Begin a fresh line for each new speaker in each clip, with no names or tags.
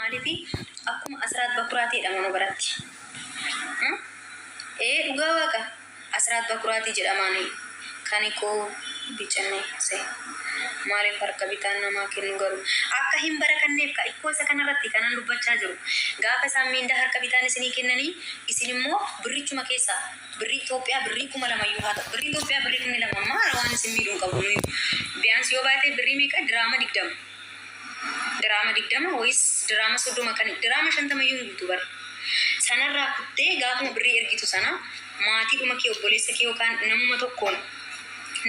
maalifi akkuma asraat bakuraatiidha mana baratti. Dhugaa waaqa asraat bakuraati jedhamaani kan koo bicannee se maaliif harka bitaan namaa kennu garuu akka hin barakanneef ka ikkoo isa kanarratti kanan dubbachaa jiru gaafa isaan miindaa harka bitaan isinii kennanii isin immoo birrichuma keessaa birrii Itoophiyaa birrii 2,000 haa ta'u birrii Itoophiyaa birrii 2,000 amma waan isin miidhuun qabu biyaansi yoo baatee birrii meeqa diraama 20 wayis diraama 30 kan diraama 50 yoo guutuu bara sanarraa kuttee gaafuma birrii ergitu sana maatii dhuma kee obboleessa kee yookaan namuma tokkoon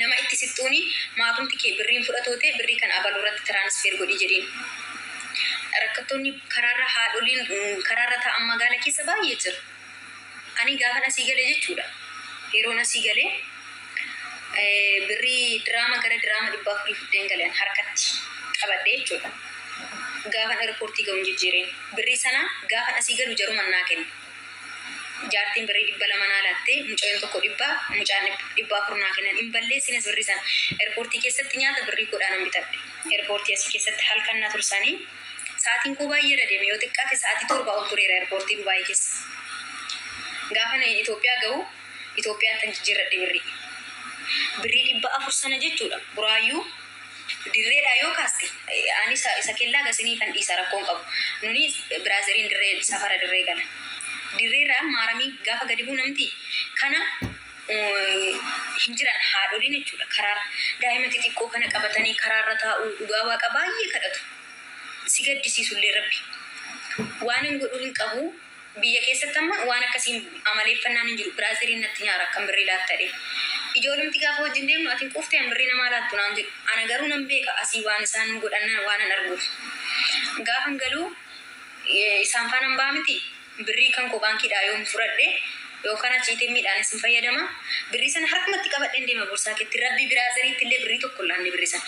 nama itti sittuuni maatumti kee birriin fudhatoote birrii kan abaluu irratti tiransfer godhi jedhiin. Rakkattoonni karaarra haadholiin karaarra taa'an magaalaa keessa baay'ee jira. Ani gaafa asii galee jechuudha. Yeroon asii galee birrii diraama gara diraama 400 fudheen galeen harkatti qabadhee jechuudha. Gaafa airportii ga'uun jijjiireen birrii sana gaafa asii galu jaruman naa kenna. Jaartiin birrii 200 naa laattee mucaan tokko 100 mucaan 400 naa kennan hin balleessine birrii sana airportii keessatti nyaata birrii 10 bitadhe. Airportii asii keessatti halkan na tursanii sa'aatiin koo baay'ee deeme yoo xiqqaate sa'aatii 7 ol tureera airportii Dubaay keessa. Gaafa na Itoophiyaa ga'u Itoophiyaatti jijjiirradhe birrii 400 sana jechuudha. Buraayyuu dirreedha yoo kaaste ani isa kellaa gasinii kan dhiisa rakkoon qabu. Nuni Biraaziliin dirree safara dirree gala. Dirreerraa maaramii gaafa gadi bu'u namti kana hin jiran haadholiin jechuudha. Karaara daa'ima xixiqqoo kana qabatanii karaarra taa'uu dhugaa waaqa baay'ee kadhatu. Si gaddisiisullee rabbi. Waan hin godhu hin qabu. Biyya keessatti amma waan akkasiin amaleeffannaan hin jiru. Biraaziliin natti nyaara akkam birrii laattadhe. Ijoolumti gaafa wajjin deemnu ati quuftee birrii namaa laattu naan jedhu. Ana garuu nan beeka asii waan isaan godhannan waan an arguuf. Gaafa galuu isaan faana baa miti birrii kan koo baankiidhaa yoom fudhadhe yookaan achiitiin miidhaan isin fayyadama. Birrii sana harkumatti qabadheen deema borsaa keetti rabbi Biraaziliitti illee birrii tokko laanne birrii sana.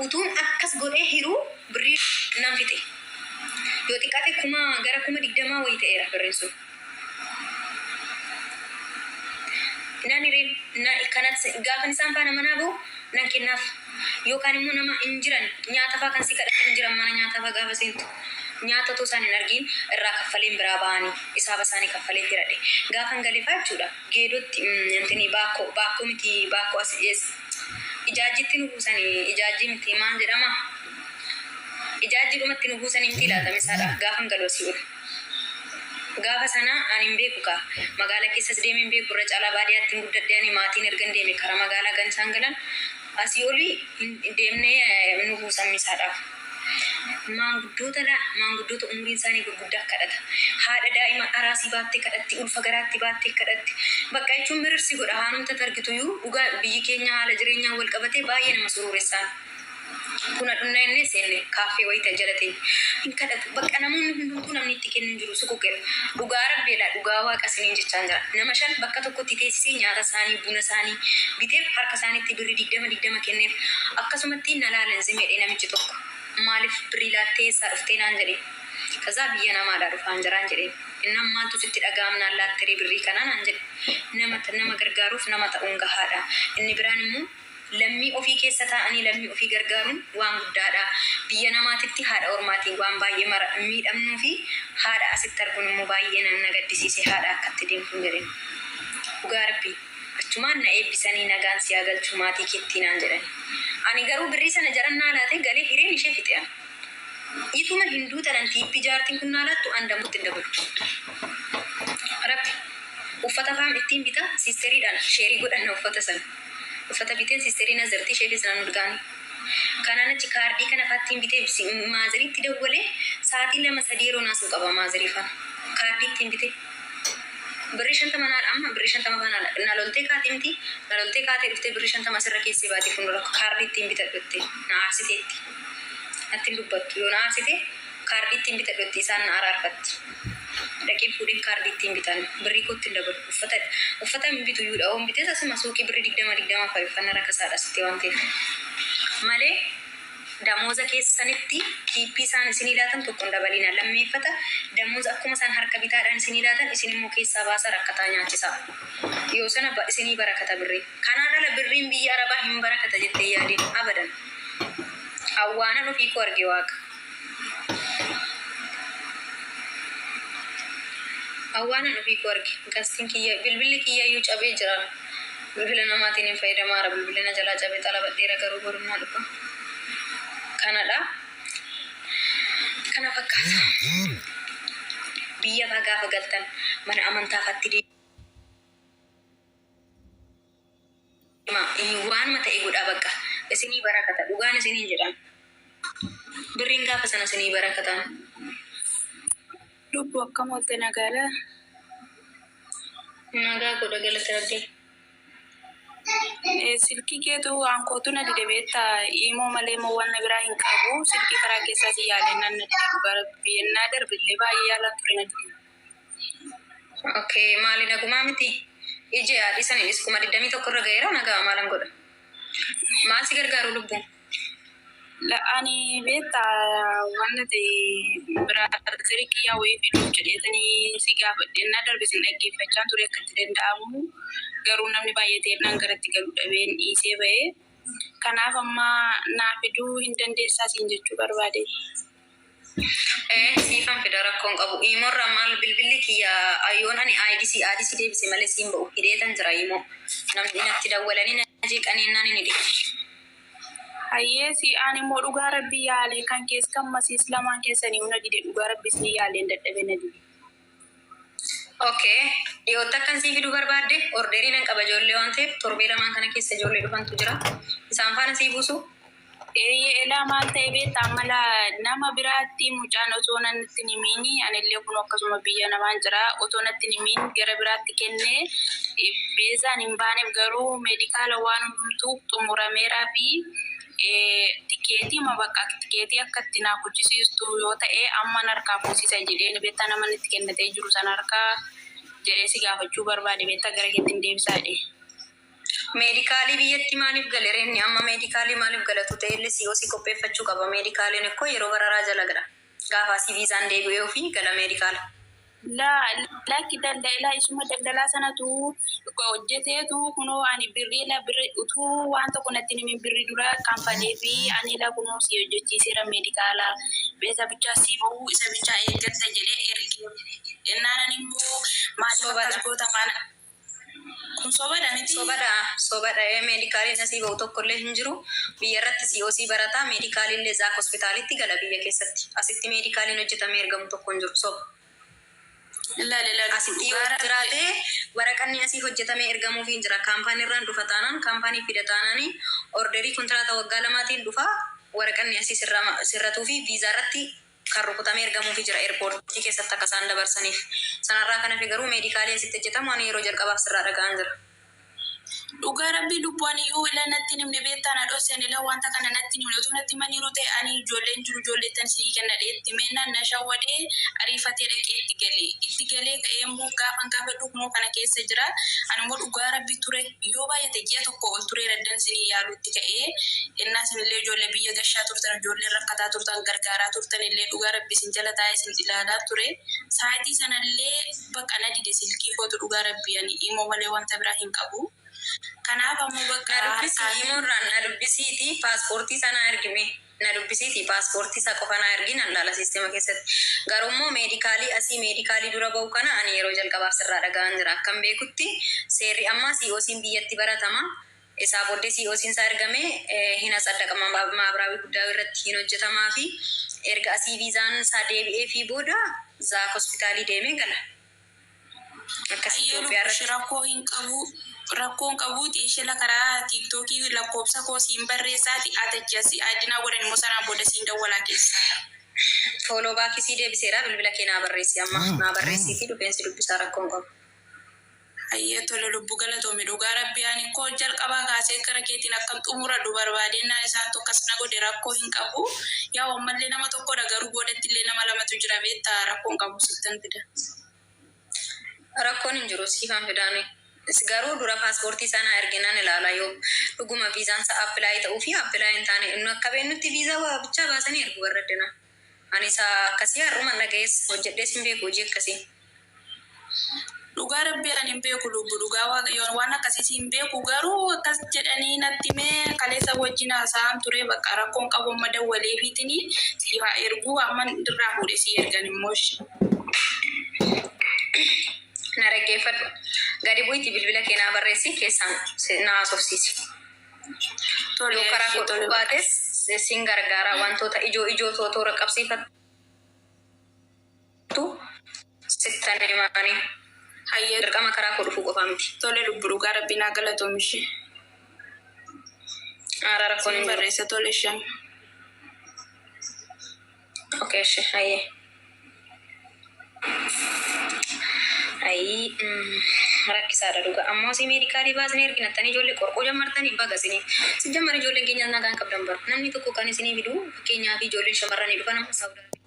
Utuun akkas godhee hiruu birrii nan fite. Yoo xiqqaate gara 20 wayii ta'eera birriin sun. Kanatti gaafa isaan faana manaa bahu nan kennaaf yookaan immoo nama hin jiran nyaata fa'aa kan si kadhatan hin jiran mana nyaata fa'aa gaafa seentu nyaata otoo isaan hin argin irraa kaffaleen biraa bahanii isaaba isaanii kaffalee firadhe gaafa galeefaa jechuudha. Geedotti baakkoo miti baakkoo as ijaajjitti nu buusanii ijaajjii miti maal jedhama ijaajjii dhumatti nu buusanii miti laatame isaadha gaafa galuu asii ol. Gaafa sana ani hin beeku kaa magaalaa keessas deemee hin beeku irra caalaa baadiyyaatti hin guddadhee ani maatiin ergan deeme karaa magaalaa gan isaan galan asii olii deemnee nu buusan isaadhaaf. Maanguddoota umuriin isaanii gurguddaa kadhata. Haadha daa'ima araasii baattee kadhatti ulfa garaatti baattee kadhatti. Bakka jechuun mirsi godha haanumta argituyyuu dhugaa biyyi keenya haala jireenyaa wal qabatee baay'ee nama suruuressaan. Kuna dhumna inni seenne kaaffee wayita jalatee hin kadhatu. Bakka namoonni hundumtuu namni itti kennu jiru suquqeera. Dhugaa rabbeedha dhugaa waaqa isiniin jechaan jira. Nama 5 bakka tokkotti teessisee nyaata isaanii buna isaanii biteef harka isaaniitti birrii 20 kenneef akkasumatti na laalan zimeedhe namichi tokko. Maaliif birrii laattee eessaa dhuftee naan jedhe. Kazaa biyya namaadhaa dhufaan jiraan jedhe. Innam maaltu sitti dhaga'amnaan laattiree birrii kanaa naan jedhe. Nama gargaaruuf nama ta'uun gahaadha. Inni biraan immoo lammii ofii keessa taa'anii lammii ofii gargaaruun waan guddaadha. Biyya namaatitti haadha ormaatiin waan baay'ee miidhamnuu fi haadha asitti arguun immoo baay'ee na gaddisiise haadha akkatti deemtuun jedheen. Dhugaa rabbii achumaan na eebbisanii nagaan siyaa galchuu maatii keettii naan jedhani. Ani garuu birrii sana jarannaa laatee galee hireen ishee fixeera. Ituma hinduu tanan tiippi jaartiin kun naalaattu andamutti hin dabalu. Rabbi uffata faam ittiin bita siisteriidhaan sheerii godhanna uffata sana. Uffata biteen sisterii nazartii isheefis naan urgaani. Kanaan achi kaardii kana faattiin bitee maaziriitti dawwalee sa'aatii 2-3 yeroo naasuu qaba maazirii faana. Kaardii ittiin bitee. Birrii 50 naadha amma birrii 50 faana na loltee kaatee miti. Na loltee kaatee dhuftee birrii 50 asirra keessee baatee fuuldura kaardii ittiin bitadhottee na aarsiteetti. Natti dubbattu yoo na aarsite kaardii ittiin bitadhotti isaan na araarfatti. Dhaqeen fuudheen kaardii ittiin bitan birrii kootti hin dabalu uffata hin bitu yuudha oon bitee asuma suuqii birrii 20 fayyifannaa rakkasaadha sitti waan ta'eef malee damooza keessanitti kiippii isaan isinii laatan tokko hin dabalina lammeeffata damooza akkuma isaan harka bitaadhaan isinii laatan isin immoo keessaa baasa rakkataa nyaachisaa yoo sana isinii barakata birrii kanaan ala birriin biyya arabaa hin barakata jettee yaadin abadan awwaanan ofii koo arge waaqa. Awwaana nufi ko arge. Gastiin kiyya bilbilli kiyya iyyuu cabee jira. Bilbila namaatiin hin fayyadamaara. Bilbilina jalaa cabee xalabadheera garuu borummaa dhufa. Kanadha. Kana fakkaata. Biyya gaafa galtan mana amantaafatti deema. Waanuma ta'e godhaa bakka. Isinii barakata. Dhugaan isinii jedhan. Birriin gaafa sana isinii barakatan.
Lubbu akkam oolte nagaadha.
Nagaa godha galata rabbii.
Silkii keetu aankootu na dide beektaa immoo malee moo wanna biraa hin qabu. Silkii karaa keessaa si yaalee nan na dide bara biyyannaa darbillee baay'ee yaalaa ture na dide.
Okay, maali nagumaa miti? Ije yaadii saniinis 21 irra ga'eera nagaa maalan godha? Maal si gargaaru lubbuun?
Ani beektaa wanna ta'e biraa silkii wayii fiduuf jedheetanii si gaafadhe na darbe sin dhaggeeffachaa ture akka itti danda'amu. Garuu namni baay'atee garatti galu dhabeen dhiisee ba'ee. Kanaaf amma naa fiduu hin dandeessaa siin jechuu barbaade.
Siifan fida rakkoon qabu. Iimoorra maal bilbilli kiyya ayyoon ani aadisi deebise malee siin ba'u hidheetan jira imoo. Namni natti dawwalanii na jeeqanii naan hin hidhe.
Hayyeesi ani immoo dhugaa rabbii yaalee kan keessa kan masiis lamaan keessanii hunda dide dhugaa rabbii isin yaaleen dadhabe na dide.
Okay, dhiyootti akkan sii fiduu barbaadde ordeerii nan qaba ijoollee waan ta'eef torbee lamaan kana keessa ijoollee dhufantu jira. Isaan faana sii buusu.
Elaa maal ta'e beektaa mala nama biraatti mucaan osoo natti himiini anillee kun akkasuma biyya namaan jira otoo natti himiin gara biraatti kennee beesaan hin baaneef garuu meedikaala waan hundumtuu xumurameeraa fi tikeetii bakka tikeetii akka itti naa kuchisiistu yoo ta'e amma harkaa fuusisa jedhee beektaa nama itti kennatee jiru sana harkaa jedhee si gaafachuu barbaade beektaa gara keetti hin deebisaadhe.
Meedikaalii biyyatti maaliif gale reenni amma meedikaalii maaliif galatu ta'ellee si qopheeffachuu qaba. Meedikaaliin ekkoo yeroo bararaa jala gala. Gaafa si viizaan deebi'ee ofii gala meedikaala.
Lakki daldalaa isuma daldalaa sanatu hojjeteetu kunoo ani birrii utuu waan tokko natti himin birrii dura kaampaanii fi ani la kunoo si hojjechiiseera meedikaalaa beesa bichaa si ba'uu isa bichaa eeggatta jedhee ergee ennaanan immoo maallii akkas goota maana. Kun sobadha miti.
Sobadha. Meedikaaliin asii ba'u tokkollee hin jiru. Biyya irratti COC barataa meedikaaliillee zaak hospitaalitti gala biyya keessatti. Asitti meedikaaliin hojjetamee ergamu tokko hin jiru. Soba. Asitti yoo jiraate waraqanni asii hojjetamee ergamuuf hin jira. Kaampaaniirraan dhufa taanaan kaampaanii fida taanaanii orderii kontiraataa waggaa lamaatiin dhufa waraqanni asii sirratuu fi viizaa irratti kan rukutamee ergamuuf jira eerpoortii keessatti akka isaan dabarsaniif. Sanarraa kana fi garuu meedikaalii asitti hojjetamu ani yeroo jalqabaaf sirraa dhaga'an jira.
Dhugaa rabbii lubbuun iyyuu ila natti nimne beektaa na dhooseen ila wanta kana natti nimne utuu natti maniiru ta'e ani ijoolleen jiru ijoolleettan sii kennadhee itti meennaan na shawwadee ariifatee dhaqee itti galee ka'ee immoo gaafa dhugmoo kana keessa jira. Ani immoo dhugaa rabbii ture yoo baay'ate ji'a tokko ol turee raddan sinii yaalu itti ka'ee innaa sinillee ijoollee biyya gashaa turtan ijoollee rakkataa turtan gargaaraa turtan illee dhugaa rabbii sin jala taa'ee sin ilaalaa ture. Saayitii sanallee bakka na dide silkii kootu dhugaa rabbii ani immoo malee wanta biraa hin qabu. Kanaaf ammoo bakka
himuurraan na dubbisiiti paaspoortii sana ergime na dubbisiiti paaspoortii isa qofa na ergin allaala siisteema keessatti garummoo meedikaalii dura ba'u kana ani yeroo jalqabaaf sirraa dhaga'an jira akkam beekutti seerri ammaa COC'n biyyatti baratama isaa booddee COC'n isaa ergame hin asaddaqama maabiraawii guddaa irratti hin hojjetamaa fi erga asii viizaan isaa deebi'ee fi booda zaak hospitaalii deemee gala. Akkas Itoophiyaa irratti
rakkoon qabuuti ishee karaa tiiktookii lakkoofsa koo siin barreessaati atachasi adinaa godhan immoo sanaan booda siin dawwalaa keessa.
Fooloo baakii sii deebiseera bilbila kee naa barreessi amma naa barreessii fi dhufeensi dubbisaa rakkoon qabu.
Hayyee tole lubbu galatoome dhugaa rabbii ani koo jalqabaa kaasee gara keetiin akkam xumuradhu barbaadennaa isaan tokkas na godhe rakkoo hin qabu. Yaa ammallee nama tokkodha garuu boodatti illee nama lamatu jira beektaa rakkoon qabu sittan fida.
Rakkoon hin jiru siifan fidaane. Garuu dura paaspoortii sana erginaan ilaala yoo dhuguma viizaan isaa appilaayi ta'uu fi appilaayi hin taane inni akka beennutti viizaa bichaa baasanii ergu barbaadina. Ani isaa akkasii har'uma dhaga'ees hojjedhees hin beeku hojii akkasii.
Dhugaa rabbii ani hin beeku lubbu dhugaa waaqayyoon waan akkasii hin beeku garuu akkas jedhanii natti mee kaleessa wajjin haasa'an ture bakka rakkoon qabu amma dawwalee fiitini si haa erguu amma irraa fuudhee si ergan immoo.
Narageeffadhu. Gadi bu'iitii bilbila keenyaa barreessi keessaan na haasofsiisi. Yoo karaa godhuu baates siin gargaara wantoota ijoo toora qabsiifattu sittan himanii.
Hayyee
Dirqama karaa godhuu qofaa miti.
tole lubbu dhugaa rabbiin haa galatoomishi.
Aaraa rakkoon hin jiru.
Barreessa tole shan.
Okay, hayyee. Rakkisaadha dhugaa. Ammoo si meedikaalii baasnee erginattanii ijoollee qorqoo jammartanii bagasanii. Si jammar ijoolleen keenya nagaan qabdan bara. Namni tokko kan isinii fidu fakkeenyaaf ijoolleen shamarranii dhufa nama saawudhaa.